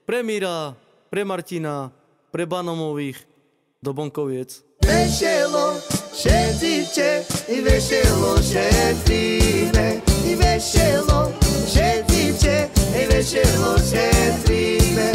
Pre Mira, pre Martina, pre Banomových do Bonkoviec. Veselo się dziwcie i veselo się trime, i veselo się dziwcie i veselo się trime.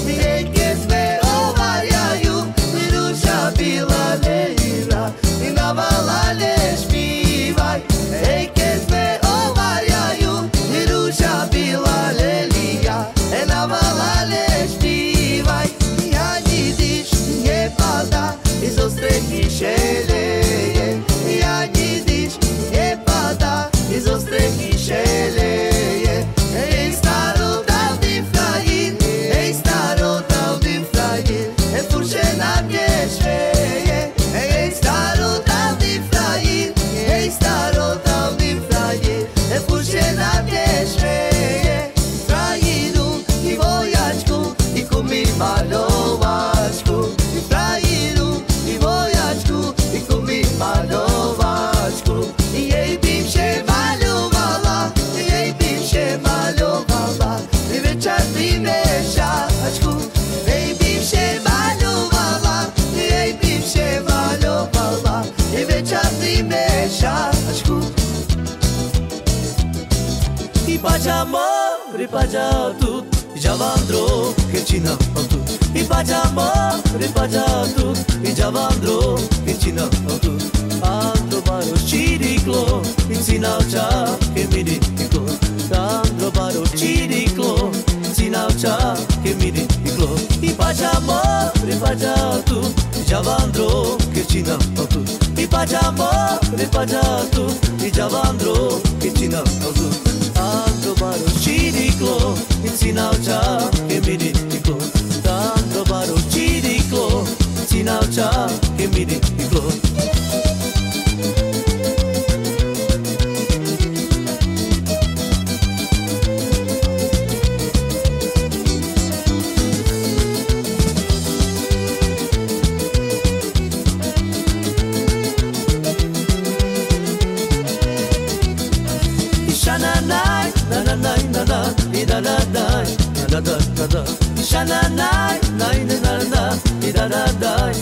Jakie sme ovaljaju i duša bila lejla i navalale špivaj. Jakie sme ovaljaju i duša bila lelija i navalale špivaj. Ja nidiš nie pada iz ostrehi się leje. Ja nidiš nie pada iz ostrehi się leje. Ej staro dawny frajin, ej staro dawny frajin, fur się na mnie śmieje. Ej staro dawny frajin, ej staro dawny frajin, fur się na mnie śmieje. Frajinu i wojaczku i kumi malowaczku. Frajinu i wojaczku i kumi malowaczku. Jej bym się malowała, jej bym się malowała, i wieczarny mieszaczku. Jej bym się malowała, jej bym się malowała, i wieczarny mieszaczku. I pagia amore, pagia tut, Javandro, che cina tut. I pagia amore, pagia tut, Javandro, che cina tut. Andro baro ciriclo, insina ocha, che mi dico. Andro baro ciriclo, insina ocha, che mi dico. I pagia amore, pagia tut, Javandro, che cina tut. I pagia amore, pagia tut, Javandro, che cina tut. Andro baro ciriclo, insina ocha, che mi dico. Andro baro ciriclo, insina ocha, che mi dico. Shananai, nananai, nana, idadadai, nadadadada. Shananai, nai, nana, idadadai.